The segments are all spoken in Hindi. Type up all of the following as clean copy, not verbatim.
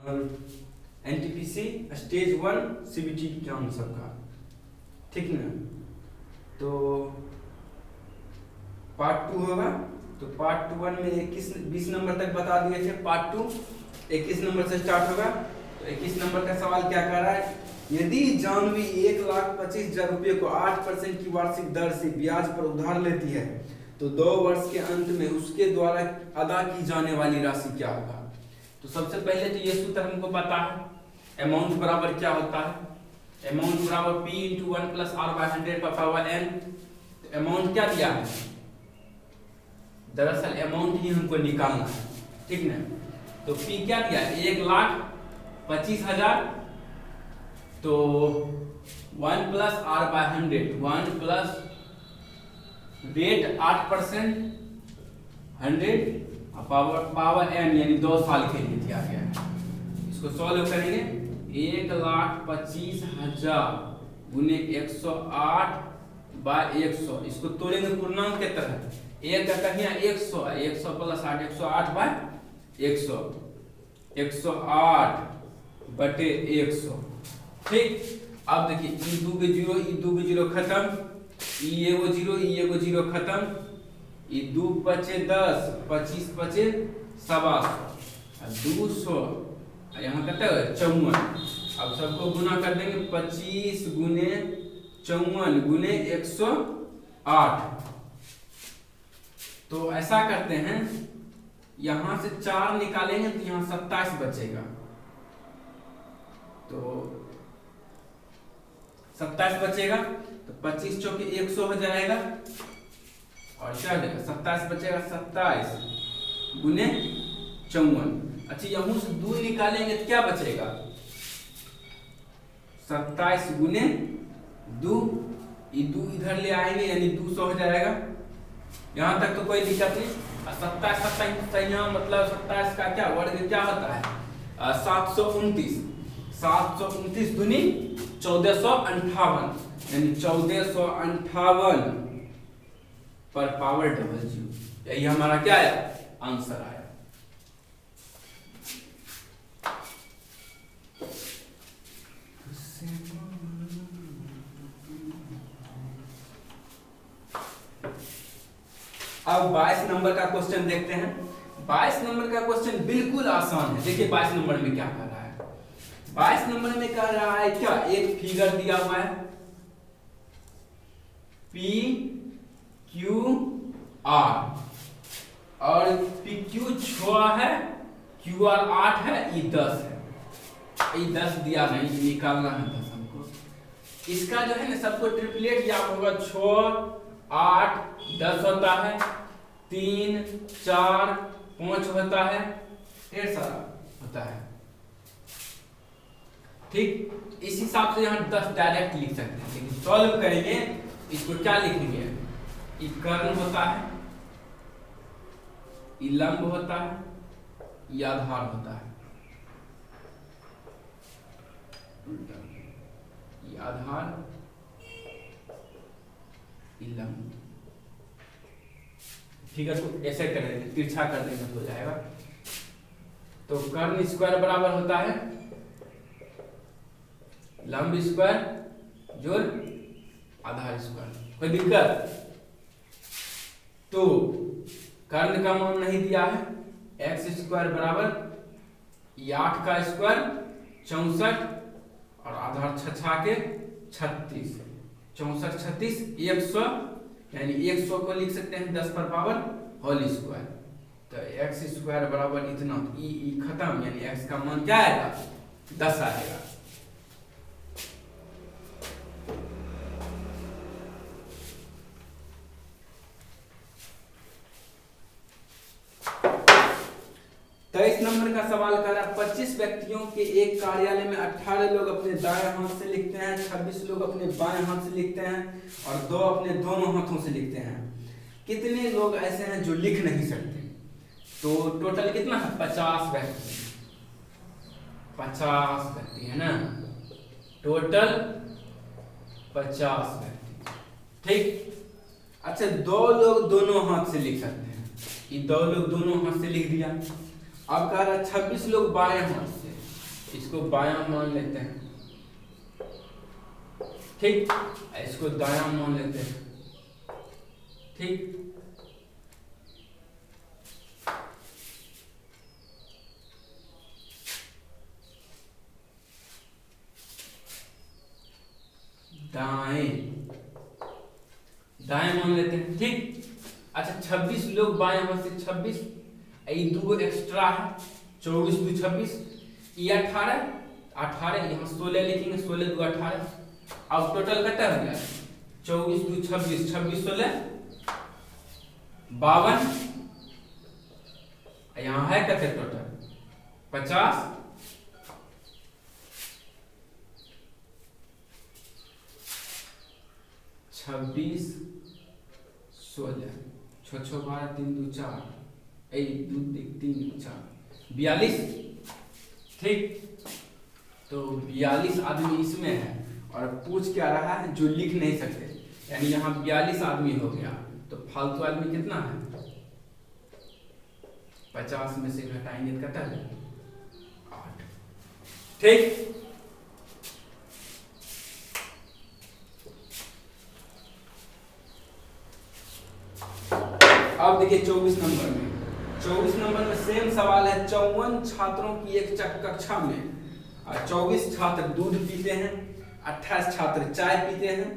एनटीपीसी स्टेज 1 सीबीटी एग्जाम सबका, ठीक ना। तो पार्ट 2 होगा। तो पार्ट 1 में 20 नंबर तक बता दिए थे। पार्ट 2 21 नंबर से स्टार्ट होगा। तो 21 नंबर का सवाल क्या कर रहा है, यदि जानवी 1,25,000 रुपये को 8% की वार्षिक दर से ब्याज पर उधार लेती है तो 2 वर्ष के अंत में उसके द्वारा अदा की जाने वाली राशि क्या होगा। तो सबसे पहले तो ये सूत्र हमको पता है, अमाउंट बराबर क्या होता है, अमाउंट बराबर P × 1 + R/100 n। अमाउंट क्या दिया है, दरअसल अमाउंट ही हमको निकालना है, ठीक ना। तो P क्या दिया, 1,25,000, तो 1 + R/100, 1 + रेट 8%, 100 पावर n यानी 2 साल के लिए दिया गया है। इसको सॉल्व करेंगे, 1,25,000 गुने 108/100, इसको तोड़ेंगे पूर्णांक के तरह। एक का कहिया 100 है, 100 + 8, 108/100, 108/100, ठीक। अब देखिए ई 2 के 0, ई 2 के 0 खत्म, ई एगो 0, ई एगो 0 खत्म, ई 2 × 5 = 10, 25 × 5 = 200, 200 यहाँ कितना है 54। अब सबको गुना कर देंगे, 25 गुने 54 गुने 108। तो ऐसा करते हैं, यहां से 4 निकालेंगे तो यहाँ 27 बचेगा। तो 27 बचेगा, तो 25 × 4 = 100 हो जाएगा, और क्या देगा 27 बचेगा, 27 गुने 54। अच्छा यहां से 2 निकालेंगे तो क्या बचेगा, 27 गुने 2, ये 2 इधर ले आएंगे यानी 200 हो जाएगा। यहां तक तो कोई दिक्कत नहीं। 27 यहाँ मतलब 27 का क्या वर्ग क्या होता है, 729, 729 दूनी 1458, यानी 1458 पर पावर डबल 0, यही हमारा क्या आया, आंसर आया। अब 22 नंबर का क्वेश्चन देखते हैं। 22 नंबर का क्वेश्चन बिल्कुल आसान है। देखिए 22 नंबर में क्या कर रहा है, 22 नंबर में कह रहा है क्या, एक फिगर दिया हुआ है PQR, और PQ 6 है, QR 8 है, E 10 है। E 10 दिया नहीं, निकालना है 10 हमको। इसका जो है ना सबको ट्रिपलेट याद होगा, 6 8 10 होता है, 3 4 5 होता है, ढेर सारा होता है, ठीक। इस हिसाब से यहाँ 10 डायरेक्ट लिख सकते हैं, लेकिन सॉल्व करेंगे इसको क्या लिखेंगे, ये कर्ण होता है, ये लंब होता है, ये आधार होता है, ये आधार, ये लंब। फिगर को ऐसे कर देंगे, तिरछा कर देंगे तो हो जाएगा। तो कर्ण स्क्वायर बराबर होता है लंब स्क्वायर जोड़ आधार स्क्वायर। कोई दिक्कत? तो कर्ण का मान नहीं दिया है, x² बराबर 8 का स्क्वायर 64 और आधार छछा के 36, 64 36 100, यानी 100 को लिख सकते हैं 10 पर पावर होल स्क्वायर। तो x² बराबर इतना, ई खत्म, यानी x का मान क्या आएगा, 10 आएगा। तेईस नंबर का सवाल कर रहा है, 25 व्यक्तियों के एक कार्यालय में 18 लोग अपने दाएं हाथ से लिखते हैं, 26 लोग अपने बाएं हाथ से लिखते हैं और 2 अपने दोनों हाथों से लिखते हैं। कितने लोग ऐसे हैं जो लिख नहीं सकते? तो टोटल कितना है, 50 व्यक्ति, 50 व्यक्ति है ना, टोटल 50 व्यक्ति, ठीक। अच्छा 2 लोग दोनों हाथ से लिख सकते हैं, ये 2 लोग दोनों हाथ से लिख दिया। अब कह रहा है 26 लोग बाएं हाथ से, इसको बायां मान लेते हैं, ठीक, इसको दायां मान लेते हैं, ठीक। दाएं मान लेते हैं, ठीक। अच्छा 26 लोग बाएं हाथ से 26, ये दो एक्स्ट्रा है, 24 2 26, ये 18 18, यहाँ 16 लिखेंगे, 16 2 18। अब टोटल कितना हो गया, 24 2 26, 26 16 52, यहाँ है कितने टोटल 50, 26 16 6 6 12 3 2 4, 1 2 3 4 42, ठीक। तो 42 आदमी इसमें है, और पूछ क्या रहा है जो लिख नहीं सकते, यानी यहाँ 42 आदमी हो गया, तो फालतू आदमी कितना है, 50 में से घटाएंगे कितना है 8, ठीक। अब देखिए 24 नंबर में, 24 नंबर में सेम सवाल है। 54 छात्रों की एक कक्षा में 24 छात्र दूध पीते हैं, 28 छात्र चाय पीते हैं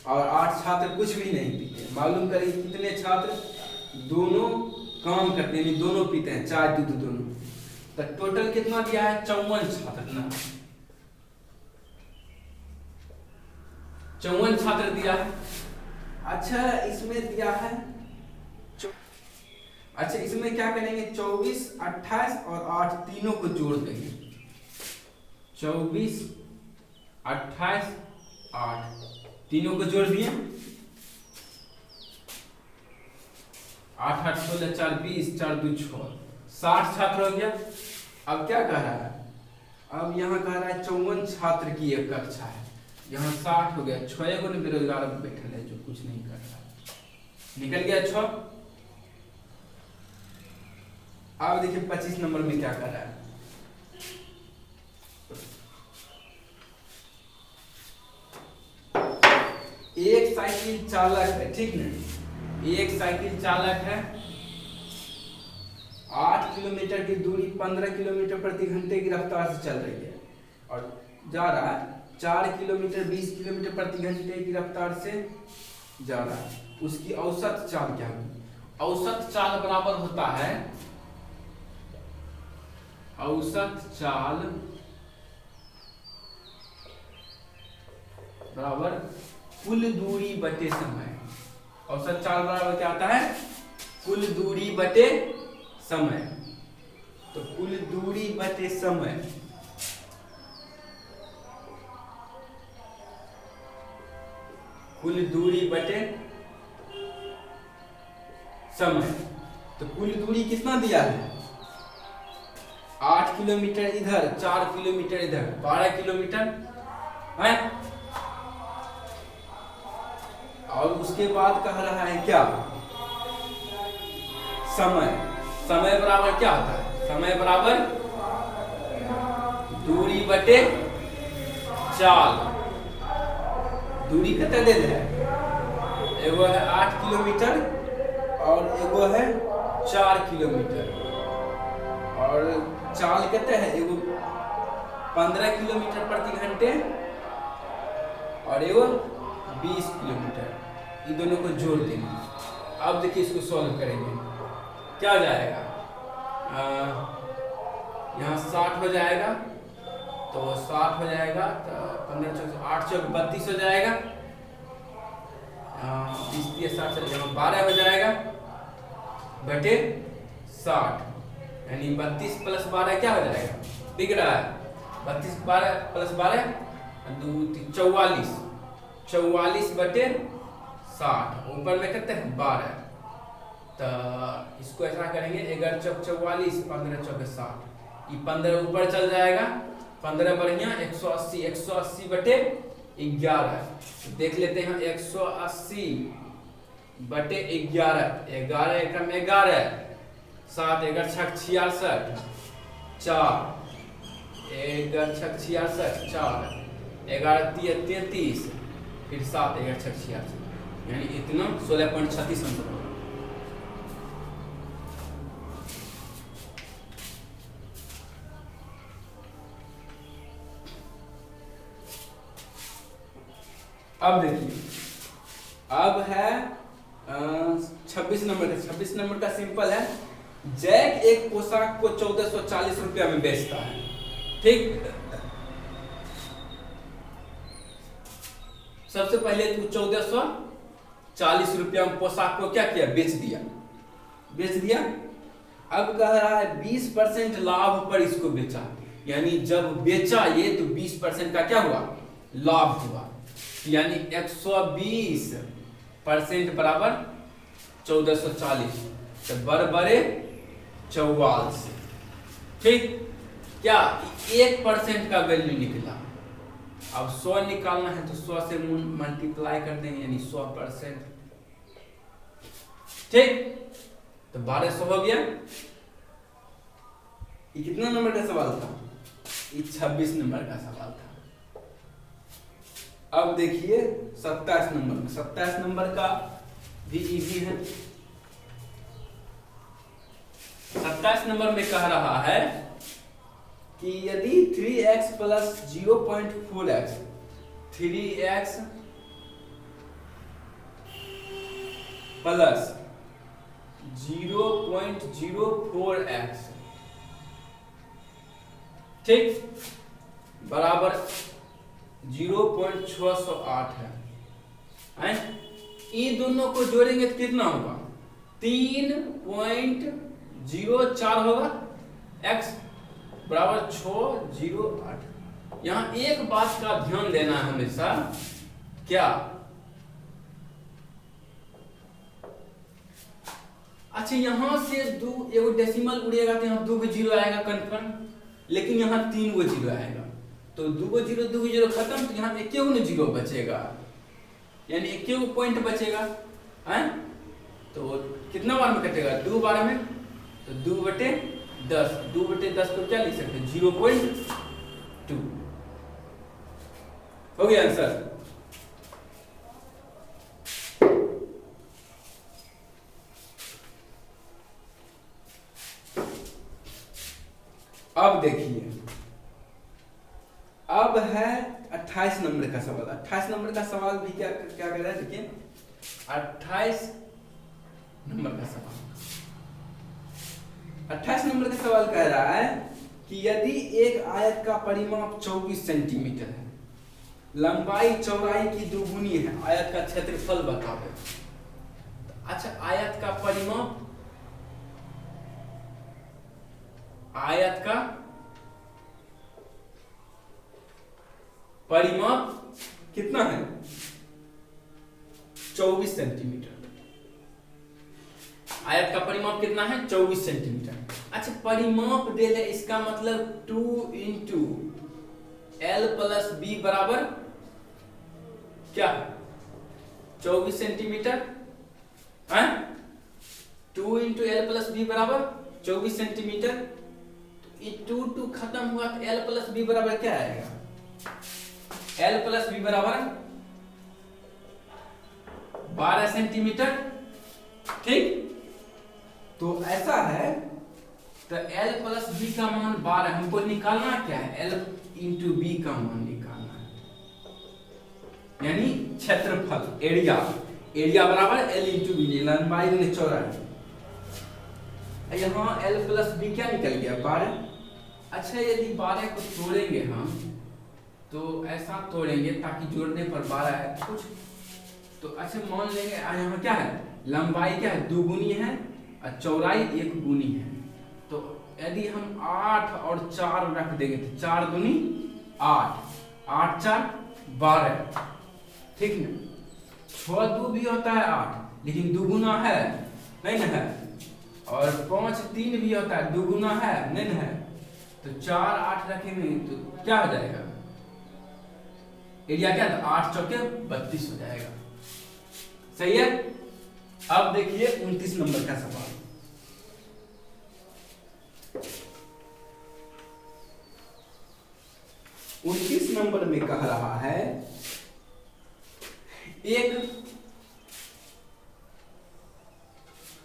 और 8 छात्र कुछ भी नहीं पीते। मालूम करिए कितने छात्र दोनों काम करते हैं, दोनों पीते हैं चाय दूध दोनों। तो टोटल कितना दिया है, 54 छात्र ना, 54 छात्र दिया है। अच्छा इसमें दिया है, अच्छा इसमें क्या करेंगे, 24 28 और 8 तीनों को जोड़ देंगे, 24 28 8 तीनों को जोड़ दिए, 8 8 16 4 20 4 2 6 60 छात्र हो गया। अब क्या कह रहा है, अब यहाँ कह रहा है 54 छात्र की एक कक्षा है, यहाँ 60 हो गया, 6 को बेरोजगार बैठे है जो कुछ नहीं कर रहा, निकल गया 6। अब देखिए 25 नंबर में क्या कर रहा है, एक साइकिल चालक है, ठीक ना, एक साइकिल चालक है, 8 किलोमीटर की दूरी 15 किलोमीटर प्रति घंटे की रफ्तार से चल रही है और जा रहा है 4 किलोमीटर 20 किलोमीटर प्रति घंटे की रफ्तार से जा रहा है। उसकी औसत चाल क्या होगी, औसत चाल बराबर होता है, औसत चाल बराबर कुल दूरी बटे समय। औसत चाल बराबर क्या आता है, कुल दूरी बटे समय। तो कुल दूरी बटे समय, कुल दूरी बटे समय। तो कुल दूरी कितना दिया है, 8 किलोमीटर इधर, 4 किलोमीटर इधर, 12 किलोमीटर है। और उसके बाद कह रहा है क्या, समय। समय बराबर क्या होता है, समय बराबर दूरी बटे चाल। दूरी कितना दे है, एगो है 8 किलोमीटर और एगो है 4 किलोमीटर, और चाल कितना है, एगो 15 किलोमीटर प्रति घंटे और एगो 20 किलोमीटर। ये दोनों को जोड़ देंगे। अब देखिए इसको सॉल्व करेंगे, क्या जाएगा, यहाँ 60 हो जाएगा, तो 60 हो जाएगा, तो 15 चौक 8 चौक 32 हो जाएगा, 20 60 यहाँ 12 हो जाएगा बटे 60, यानी 32 प्लस 12 क्या हो जाएगा, दिख रहा है, 32 12 प्लस 12 2 3 44, 44 बटे 60, ऊपर में कितने हैं 12। तो इसको ऐसा करेंगे, 11 चौक 44, 15 चौक 60, ये 15 ऊपर चल जाएगा, 15 बढ़िया 180, 180 बटे 11। तो देख लेते हैं 180 बटे 11, 11 एकम 11, 7 11 6 66, 4 एक 66 4 11 33 फिर 7 11 66 यानी इतना 16.36 आंसर होगा। अब देखिए, अब है 26 नंबर का। 26 नंबर का सिंपल है। जैक एक पोशाक को 1440 रुपया में बेचता है, ठीक। सबसे पहले तू 1440 रुपया में पोशाक को क्या किया, बेच दिया। अब कह रहा है 20% लाभ पर इसको बेचा, यानी जब बेचा ये तो 20% का क्या हुआ, लाभ हुआ, यानी 120% बराबर 1440 तो बराबर 44, ठीक। क्या 1% का वैल्यू निकला। अब 100 निकालना है तो 100 से मल्टीप्लाई कर देंगे, यानी 100%, ठीक। तो 1200 हो गया। ये कितना नंबर का सवाल था, ये 26 नंबर का सवाल था। अब देखिए 27 नंबर। 27 नंबर का भी इजी है। 27 नंबर में कह रहा है कि यदि 3x plus 0.4x 3x plus 0.04x, ठीक, बराबर 0.608 है। इन दोनों को जोड़ेंगे तो कितना होगा, 3.04 होगा। x बराबर 608। यहाँ एक बात का ध्यान देना है हमेशा, क्या, अच्छा यहाँ से एगो डेसिमल उड़ेगा तो यहाँ 2 गो जीरो आएगा कन्फर्म, लेकिन यहाँ 3 गो जीरो आएगा, तो 2 गो जीरो खत्म, तो यहाँ 1 गो जीरो बचेगा, यानी 1 गो पॉइंट बचेगा, है। तो कितना बार में कटेगा, 2 बार में, तो 2/10, 2/10 को क्या लिख सकते हैं, 0.2 हो गया आंसर। अब देखिए, अब है 28 नंबर का सवाल। 28 नंबर का सवाल भी क्या क्या कह रहा है, देखिए 28 नंबर का सवाल। 28 नंबर का सवाल कह रहा है कि यदि एक आयत का परिमाप 24 सेंटीमीटर है, लंबाई चौड़ाई की दुगुनी है, आयत का क्षेत्रफल बताओ। अच्छा, आयत का परिमाप, आयत का परिमाप कितना है, 24 सेंटीमीटर। आयत का परिमाप कितना है, 24 सेंटीमीटर। अच्छा, परिमाप दे दे, इसका मतलब 2 × L + B बराबर क्या, 24 सेंटीमीटर, है। 2 × L + B बराबर 24 सेंटीमीटर। ये 2 खत्म हुआ तो L + B बराबर क्या आएगा, L + B बराबर 12 सेंटीमीटर, ठीक। तो ऐसा है, तो L + B का मान 12, हमको निकालना क्या है, L × B का मान निकालना है, यानी क्षेत्रफल, एरिया बराबर L × B, लंबाई ने चौड़ाई। यहाँ L + B क्या निकल गया, 12। अच्छा, यदि 12 को तोड़ेंगे हम, तो ऐसा तोड़ेंगे ताकि जोड़ने पर 12 है कुछ, तो अच्छा मान लेंगे यहाँ क्या है, लंबाई क्या है, 2 गुनी है और चौड़ाई 1 गुनी है। तो यदि हम 8 और 4 रख देंगे तो 4 दूनी 8, 8 4 12, ठीक है। 6 2 भी होता है 8, लेकिन 2 गुना है नहीं ना है, और 5 3 भी होता है, 2 गुना है नहीं ना है, तो 4 8 रखेंगे तो क्या हो जाएगा, एरिया क्या था, 8 चौके 32 हो जाएगा, सही है। अब देखिए 29 नंबर का सवाल। 29 नंबर में कह रहा है एक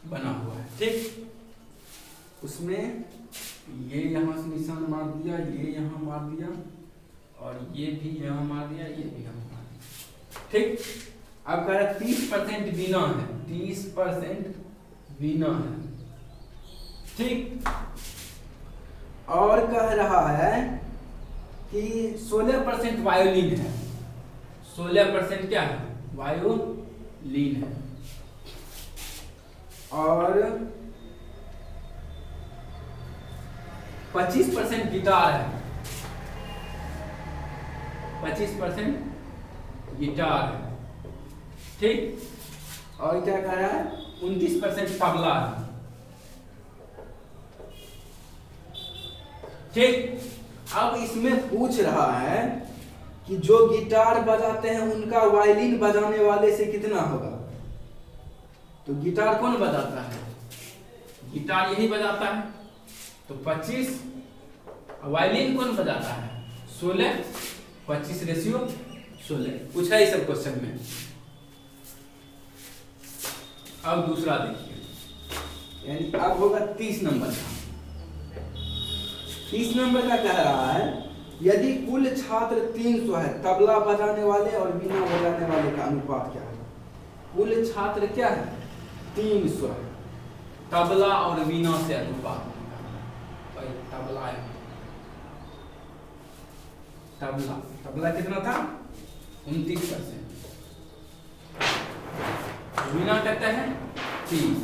बना हुआ है, ठीक, उसमें ये यहां से निशान मार दिया, ये यहां मार दिया, और ये भी यहां मार दिया, ये भी यहां मार दिया, ठीक। अब कह रहा है 30% बिना है, 30% बिना है, ठीक। और कह रहा है कि 16% वायोलिन है, 16% क्या है, वायोलिन है, और 25% गिटार है, 25% गिटार है, ठीक। और क्या कह रहा है, 29% तबला है, ठीक। अब इसमें पूछ रहा है कि जो गिटार बजाते हैं उनका वायलिन बजाने वाले से कितना होगा। तो गिटार कौन बजाता है, गिटार यही बजाता है, तो 25, वायलिन कौन बजाता है, 16, 25 रेशियो 16, पूछा ही सब क्वेश्चन में। अब दूसरा देखिए, यानी अब होगा 30 नंबर का। 30 नंबर का कह रहा है यदि कुल छात्र 300 है, तबला बजाने वाले और वीणा बजाने वाले का अनुपात क्या है। कुल छात्र क्या है, 300 है, तबला और वीणा से अनुपात, तबला है, तबला कितना था, 29%, वीणा कहते हैं 30,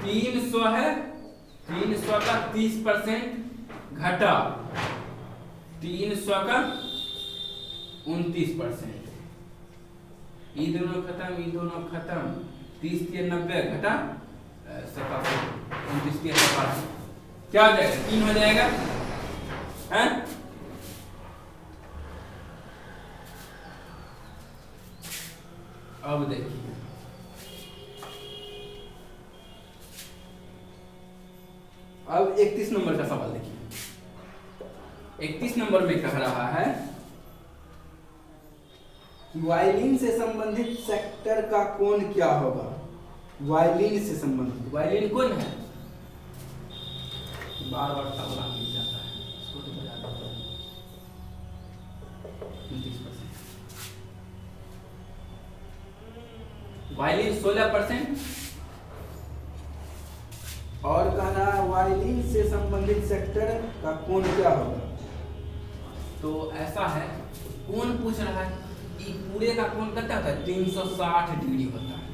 300 है, 300 का 30% घटा 300 का 29%, ये दोनों खत्म, ये दोनों खत्म, 30 के 90 घटा 87, 29 के 87, क्या हो जाएगा, 3 हो जाएगा, हैं? अब देखिए, अब 31 नंबर का सवाल देखिए। 31 नंबर में कह रहा है कि वायलिन से संबंधित सेक्टर का कोण क्या होगा। वायलिन से संबंधित, वायलिन कौन है, बार बार तबला मिल जाता है, इसको तो बजा देते हैं, 29%, वायलिन 16%, और कह रहा है वायलिन से संबंधित सेक्टर का कोण क्या होगा। तो ऐसा है, कोण पूछ रहा है, ये पूरे का कोण कितना होता है, 360 डिग्री होता है,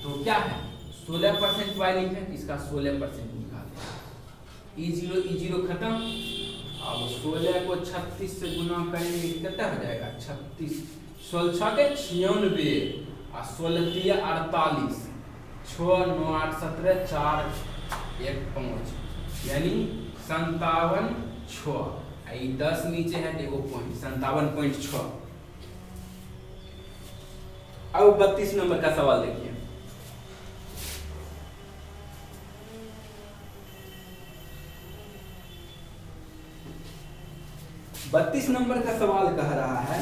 तो क्या है, 16% वायलिन है, इसका 16% निकाल, E0 खत्म। अब 16 को 36 से गुना करेंगे कितना हो जाएगा, 36, 16 के 96, और 16 दिया 48, 6 9 8 17 4 1 5, यानी 57.6, 10 नीचे है, देखो पॉइंट 57.6। अब 32 नंबर का सवाल देखिए। बत्तीस नंबर का सवाल कह रहा है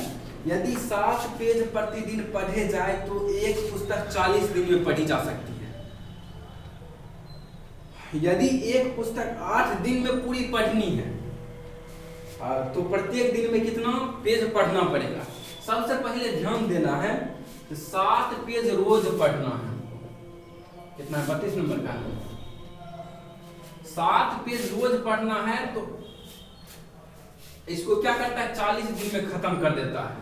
यदि 7 पेज प्रतिदिन पढ़े जाए तो एक पुस्तक 40 दिन में पढ़ी जा सकती है। यदि एक पुस्तक 8 दिन में पूरी पढ़नी है तो प्रत्येक दिन में कितना पेज पढ़ना पड़ेगा। सबसे पहले ध्यान देना है 7 पेज रोज पढ़ना है। कितना 32 नंबर का 7 पेज रोज पढ़ना है तो इसको क्या करता है 40 दिन में खत्म कर देता है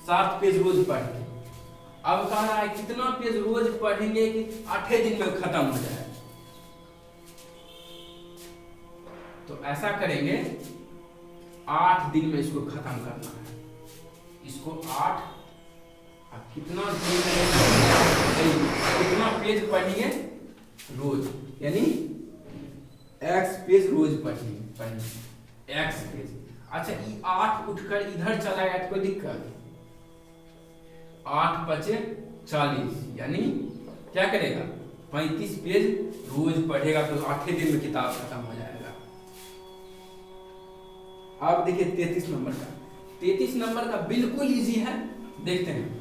7 पेज रोज पढ़ के। अब कह रहा है कितना पेज रोज पढ़ेंगे कि 8 दिन में खत्म हो जाए। तो ऐसा करेंगे 8 दिन में इसको खत्म करना है। इसको 8 कितना कितना पेज पढ़ेंगे रोज, यानी x पेज रोज पढ़ेंगे x पेज। अच्छा ये 8 उठकर इधर चला गया तो कोई दिक्कत। 8 पचे 40 यानी क्या करेगा 35 पेज रोज पढ़ेगा तो 8 दिन में किताब खत्म हो जाएगा। अब देखिए 33 नंबर का, 33 नंबर का बिल्कुल इजी है, देखते हैं।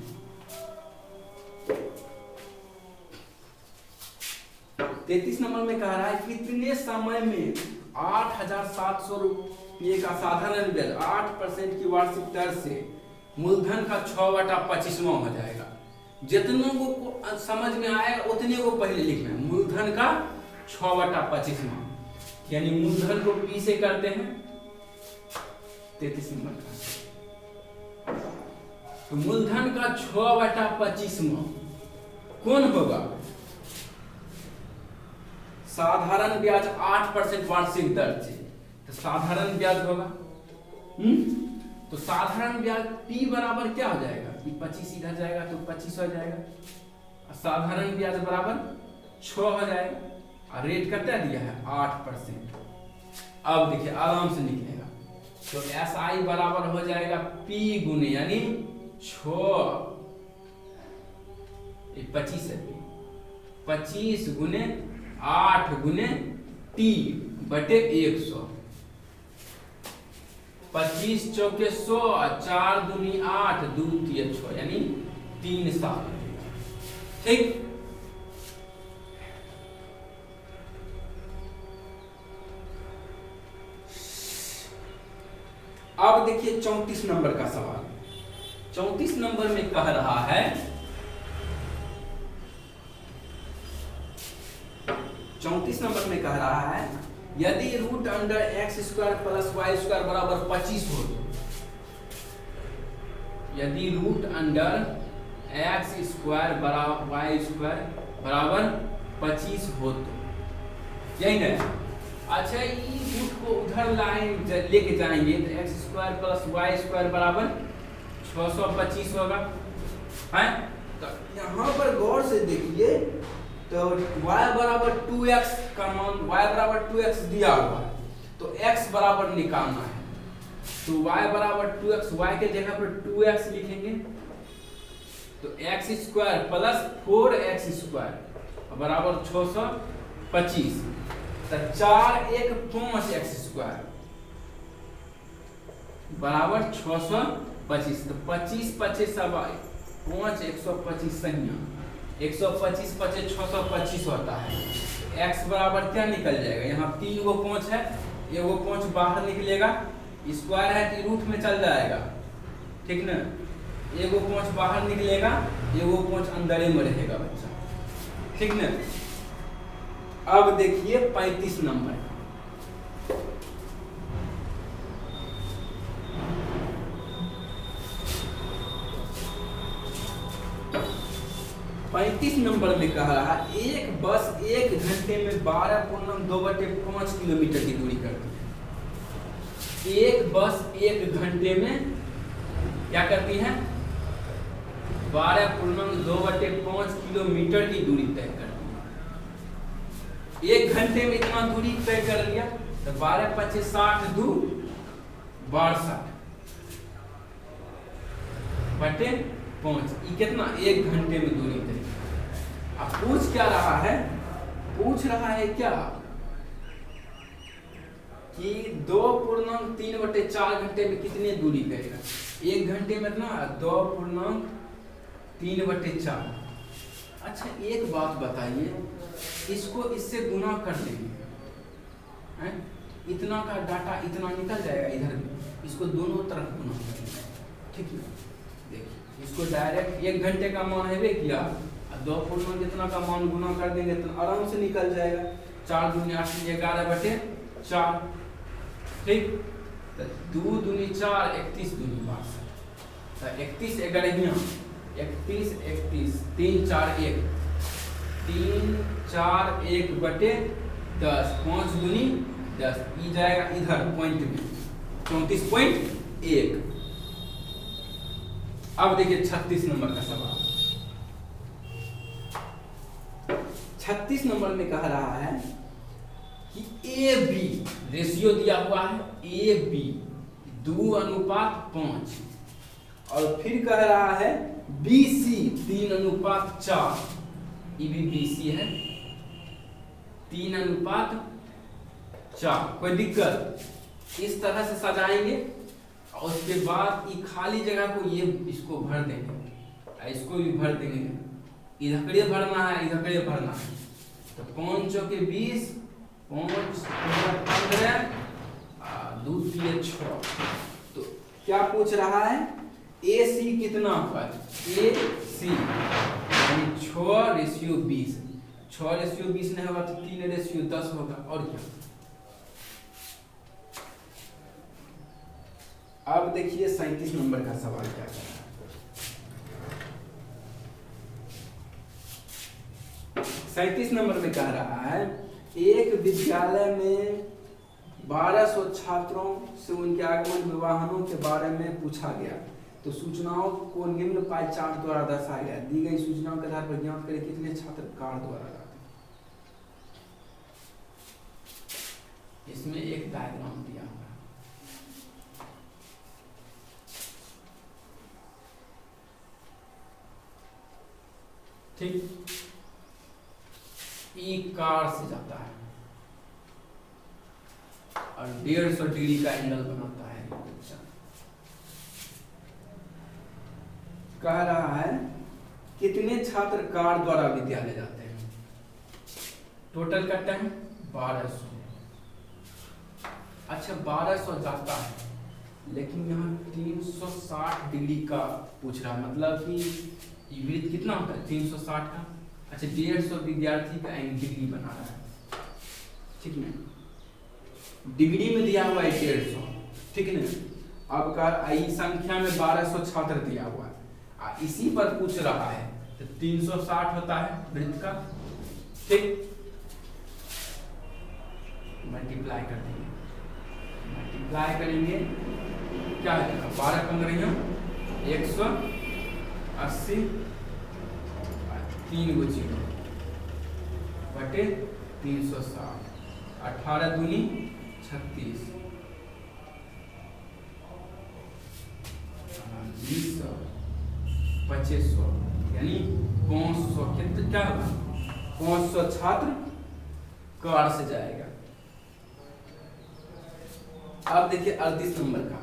33 नंबर में कह रहा है कितने समय में 8,700 रुपये का साधारण ब्याज 8% की वार्षिक दर से मूलधन का 6/25वां हो जाएगा। जितनों को समझ में आएगा उतने को पहले लिखना है। मूलधन का 6/25वां, यानी मूलधन को P से करते हैं 33 नंबर का, तो मूलधन का 6/25वां कौन होगा? साधारण ब्याज 8% वार्षिक दर से, तो साधारण ब्याज होगा। तो साधारण ब्याज P बराबर क्या हो जाएगा? P 25 इधर जाएगा तो 25 हो जाएगा। साधारण ब्याज बराबर 6 हो जाएगा और रेट कितना दिया है? 8%। अब देखिए आराम से निकलेगा, तो SI बराबर हो जाएगा P गुने, यानी 6 25 है, 25 गुने 8 गुने T बटे 100, 25 चौके 100, 4 दूनी 8, 2 तिया 6, यानी 3 साल। ठीक, अब देखिए 34 नंबर का सवाल। 34 नंबर में कह रहा है, 34 नंबर में कह रहा है यदि root under x² plus y² बराबर 25 हो, यदि रूट अंडर x² बराबर y² बराबर 25 हो तो, यही ना? अच्छा, ये रूट को उधर लाइन लेके जाएंगे तो x² प्लस y² बराबर 625 होगा, है? तो यहाँ पर गौर से देखिए, तो y बराबर 2x का मान, y बराबर 2x दिया हुआ है, तो x बराबर निकालना है। तो y बराबर 2x, y के जगह पर 2x लिखेंगे, तो x² प्लस 4x² बराबर 625, तो 4 1 5x² बराबर 625, तो 25 25 5 125 संज्ञा, 125 25 625 होता है। x बराबर क्या निकल जाएगा? यहाँ 3 गो 5 है, एगो 5 बाहर निकलेगा, स्क्वायर है तो रूट में चल जाएगा, ठीक ना? एगो 5 बाहर निकलेगा, एगो 5 अंदर में रहेगा बच्चा, ठीक ना? अब देखिए 35 नंबर, 35 नंबर में कह रहा है एक बस 1 घंटे में 12.2/5 किलोमीटर की दूरी करती है। एक बस 1 घंटे में क्या करती है? 12.2/5 किलोमीटर की दूरी तय करती है। 1 घंटे में इतना दूरी तय कर लिया, तो 12 25 60 2 62 बटे 5, ये कितना? 1 घंटे में दूरी तय। अब पूछ क्या रहा है? पूछ रहा है क्या कि 2.3/4 घंटे में कितनी दूरी करेगा? 1 घंटे में ना 2.3/4। अच्छा, एक बात बताइए, इसको इससे गुना कर देंगे, हैं? इतना का डाटा इतना निकल जाएगा इधर भी, इसको दोनों तरफ गुना करेंगे, ठीक है? देखिए, इसको डायरेक्ट 1 घंटे का मान है किया, 2 जितना का मान गुना कर देंगे तो आराम से निकल जाएगा। 4 दूनी 8 11/4, ठीक? तो 2 दूनी 4, 31 दूनी 62, तो 31 11 31 31 3 4 1 3 4 1 बटे 10, 5 दूनी 10, ई जाएगा इधर पॉइंट में 34.1। अब देखिए 36 नंबर का सवाल। 36 नंबर में कह रहा है कि ए बी रेशियो दिया हुआ है, ए बी 2:5, और फिर कह रहा है बी सी 3:4, ये भी बी सी है 3:4। कोई दिक्कत? इस तरह से सजाएंगे और उसके बाद ये खाली जगह को ये इसको भर देंगे, इसको भी भर देंगे। इधर भरना है, इधर भरना है। तो 5 चौके 20, 5 15, 2 3 6। तो क्या पूछ रहा है, ए सी कितना होगा, ए सी यानी 6:20। 6:20 नहीं होगा तो 3:10 होगा। और क्या, अब देखिए 37 नंबर का सवाल क्या कर रहा है। 37 नंबर में कह रहा है, एक विद्यालय में 1200 छात्रों से उनके आगमन वाहनों के बारे में पूछा गया। तो सूचनाओं को निम्न पाई चार्ट द्वारा दर्शाया गया। दी गई सूचनाओं के आधार पर ज्ञात करें कितने छात्र कार द्वारा जाते। इसमें एक डायग्राम दिया हुआ है। ठीक, ई कार से जाता है और 150 डिग्री का एंगल बनाता है। कह रहा है कितने छात्र कार द्वारा विद्यालय जाते हैं। टोटल करते हैं 1200। अच्छा 1200 जाता है, लेकिन यहाँ 360 डिग्री का पूछ रहा है, मतलब कि वृत्त कितना होता है 360 का। अच्छा 150 विद्यार्थी का डिग्री बना रहा है, ठीक है, डिग्री में दिया हुआ है 150, ठीक है ना। अब का संख्या में 1200 छात्र दिया हुआ है, इसी पर पूछ रहा है, तो 360 होता है वृत्त का, ठीक, मल्टीप्लाई कर देंगे। मल्टीप्लाई करेंगे क्या है, 12 15 180, 3 गो 0 बटे 360, 18 दूनी 36, 20 2500 यानी 500। कितना क्या होगा, 500 छात्र कार से जाएगा। अब देखिए 38 नंबर का।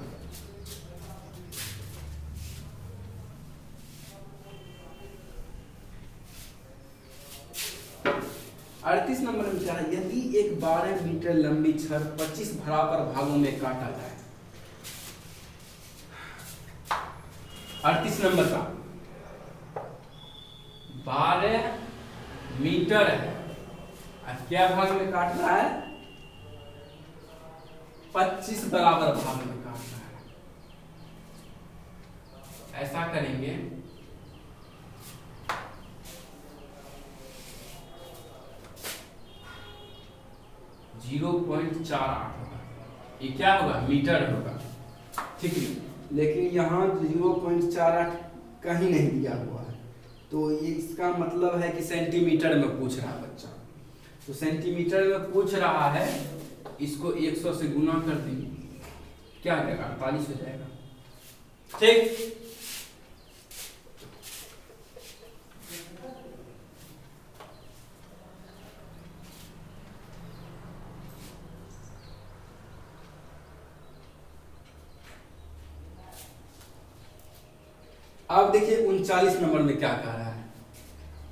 अड़तीस नंबर में क्या है, यदि एक 12 मीटर लंबी छड़ 25 बराबर भागों में काटा जाए। 38 नंबर का 12 मीटर है, क्या भाग में काट रहा है, 25 बराबर भाग में काट रहा है। ऐसा करेंगे, जीरो 0.48 होगा, ये क्या होगा, मीटर होगा, ठीक है। लेकिन यहाँ 0.48 कहीं नहीं दिया हुआ है, तो ये इसका मतलब है कि सेंटीमीटर में पूछ रहा है बच्चा। तो सेंटीमीटर में पूछ रहा है, इसको 100 से गुना कर देंगे, क्या आ जाएगा, 48 हो जाएगा, ठीक। अब देखिए 39 नंबर में क्या कह रहा है।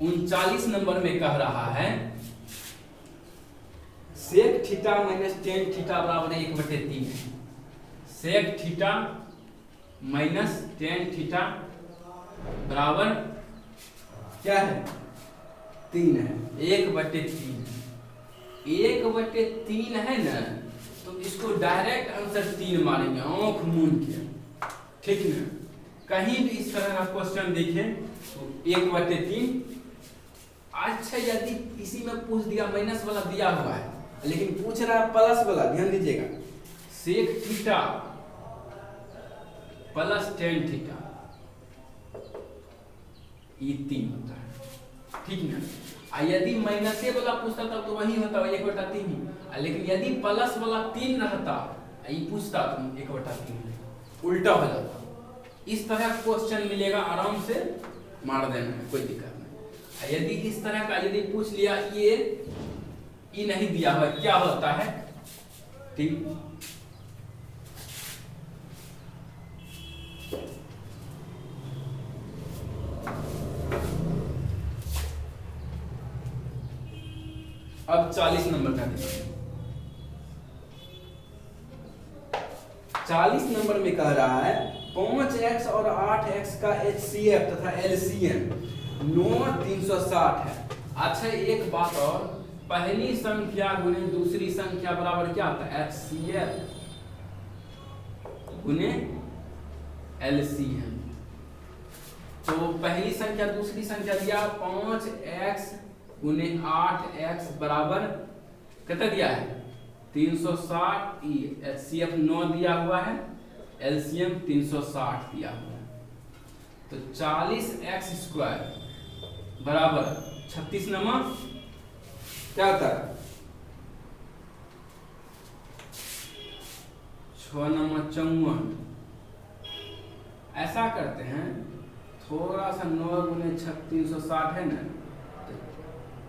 39 नंबर में कह रहा है, sec theta minus ten theta बराबर 1/3 है। Sec theta minus ten theta बराबर क्या है, 3 है, 1/3। 1/3 है ना, तो इसको डायरेक्ट आंसर 3 मारेंगे, आंख मूंद के, ठीक ना। कहीं भी इस तरह का क्वेश्चन देखें तो 1/3। अच्छा यदि इसी में पूछ दिया, माइनस वाला दिया हुआ है, लेकिन पूछ रहा है प्लस वाला, ध्यान दीजिएगा, sec theta plus ten theta, ये 3 होता है, ठीक ना। यदि माइनसे वाला पूछता तब तो वही होता 1/3 ही, लेकिन यदि प्लस वाला 3 रहता, ये पूछता तो 1/3 उल्टा हो जाता। इस तरह क्वेश्चन मिलेगा, आराम से मार देना है, कोई दिक्कत नहीं। यदि इस तरह का यदि पूछ लिया, ये नहीं दिया हुआ, क्या होता है, ठीक, अब 40 नंबर का देखिए। 40 नंबर में कह रहा है 5x और 8x का HCF तथा LCM 9,360 है। अच्छा एक बात और, पहली संख्या गुने दूसरी संख्या बराबर क्या होता है? HCF गुने LCM। तो पहली संख्या दूसरी संख्या दिया 5x गुने 8x बराबर कितना दिया है? 360। HCF 9 दिया हुआ है, LCM 360 दिया हुआ है। तो 40x स्क्वायर बराबर 36 नमक क्या होता है? 6 नमक 54। ऐसा करते हैं, थोड़ा सा 9 गुने 360 है ना, तो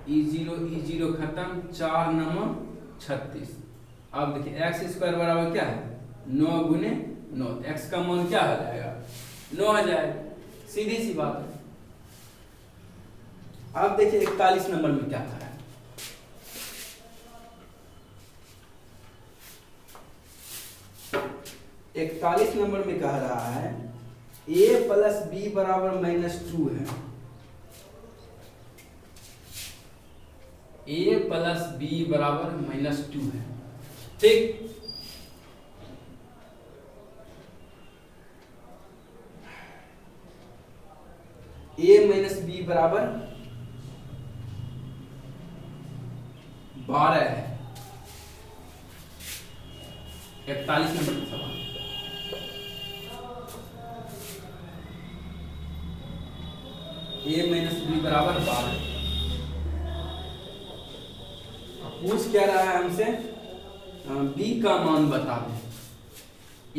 E0 खत्म, 4 नमक 36। अब देखिए x स्क्वायर बराबर क्या है? 9 गुने 9। x का मान क्या हो जाएगा? 9 हो जाएगा, सीधी सी बात है। अब देखिए 41 नंबर में क्या था? 41 नंबर में कह रहा है a प्लस बी बराबर -2 है। a प्लस बी बराबर -2 है, ठीक। a माइनस बी बराबर 12 है। 41 नंबर का सवाल। a माइनस बी बराबर 12। पूछ क्या रहा है हमसे? b का मान बता दें।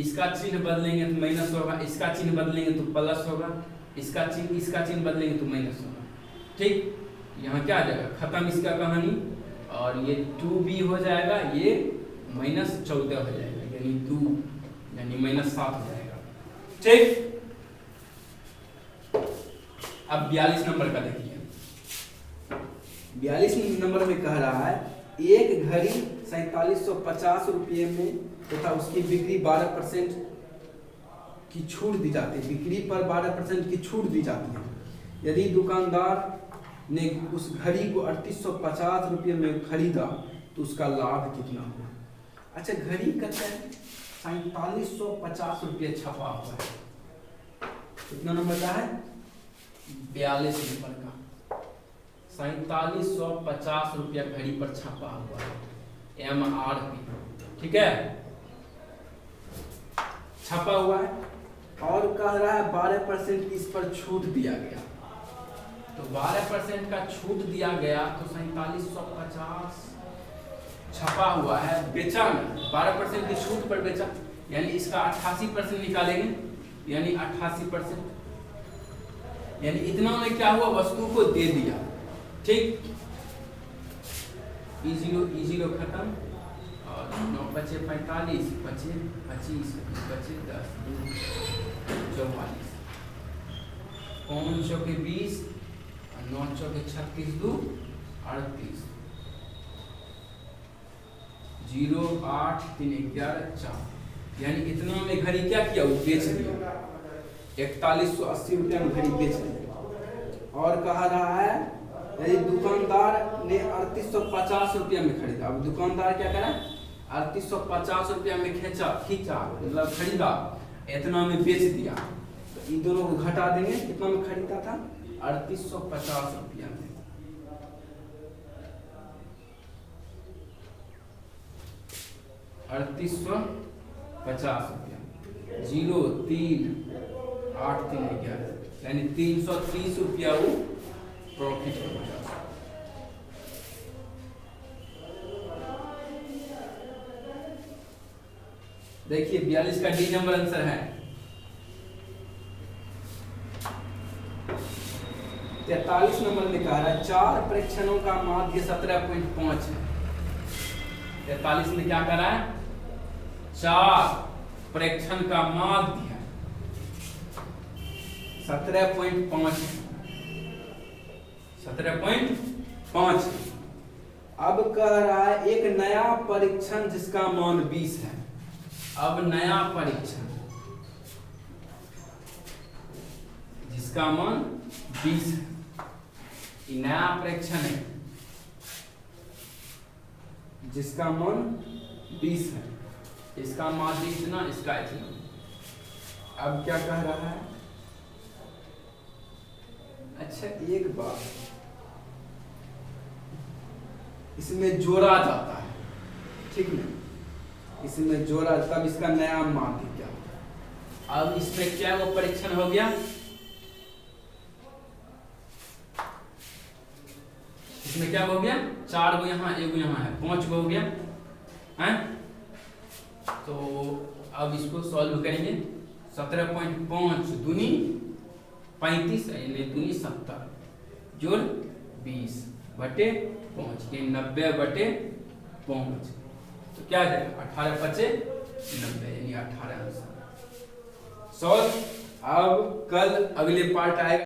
इसका चिन्ह बदलेंगे तो माइनस होगा, इसका चिन्ह बदलेंगे तो प्लस होगा, इसका चिन्ह बदलेंगे तो माइनस होगा, ठीक। यहाँ क्या आ जाएगा? खत्म इसका कहानी। और ये 2b हो जाएगा, ये -14 हो जाएगा, यानी 2 यानी -7 हो जाएगा, ठीक। अब 42 नंबर का देखिए। 42 नंबर में कह रहा है एक घड़ी 4750 रुपये में तथा उसकी बिक्री 12% की छूट दी जाती है। बिक्री पर 12% की छूट दी जाती है। यदि दुकानदार ने उस घड़ी को 3850 रुपये में खरीदा तो उसका लाभ कितना हुआ? अच्छा, घड़ी कहते हैं 4750 रुपये छपा हुआ है। कितना नंबर का है? 42 नंबर का। 4750 रुपया घड़ी पर छपा हुआ है, MRP, ठीक है, छपा हुआ है। और कह रहा है 12% इस पर छूट दिया गया। तो 12% का छूट दिया गया तो 4750 छपा हुआ है, बेचा ना, 12% की छूट पर बेचा, यानी इसका 88% निकालेंगे, यानी 88%, यानी इतना में क्या हुआ? वस्तु को दे दिया, ठीक। E0 खत्म, और 9 बचे 45, बचे 25, बचे 10, 44, 5 चौके 20, 9 चौके 36, 2 38, 0 8 3 11 4, यानी इतना में घड़ी क्या किया? वो बेच दिया। 4180 रुपया में घड़ी बेच दिया। और कहा रहा है यदि दुकानदार ने 3850 रुपया में खरीदा। अब दुकानदार क्या करा? 3850 रुपया में खींचा मतलब खरीदा, इतना में बेच दिया। तो इन दोनों को घटा देंगे, कितना में खरीदा था? 3850 रुपया में। ₹3850, 0 3 8 3 11, यानी 330 रुपया वो प्रॉफिट हो गया। देखिए 42 का डी नंबर आंसर है। 43 नंबर में कह रहा है 4 परीक्षणों का माध्य 17.5 है। 43 में क्या कर रहा है? 4 परीक्षण का माध्य 17.5 17.5। अब कह रहा है एक नया परीक्षण जिसका मान 20 है। अब नया परीक्षण जिसका मान 20 है, ये नया परीक्षण है जिसका मान 20 है, इसका मान इतना, इसका इतना। अब क्या कह रहा है, अच्छा एक बात, इसमें जोड़ा जाता है, ठीक ना, इसमें जोड़ा, तब इसका नया माध्य क्या होता है। अब इसमें क्या वो परीक्षण हो गया, इसमें क्या हो गया, 4 गो यहाँ, 1 गो यहाँ है, 5 गो हो गया है। तो अब इसको सॉल्व करेंगे। 17.5 दूनी 35 यानी दूनी 70 जोड़ 20 बटे 5 ये 90/5। तो क्या आ जाएगा 18 × 5 90 यानी 18 आंसर। सॉल्व। अब कल अगले पार्ट आएगा।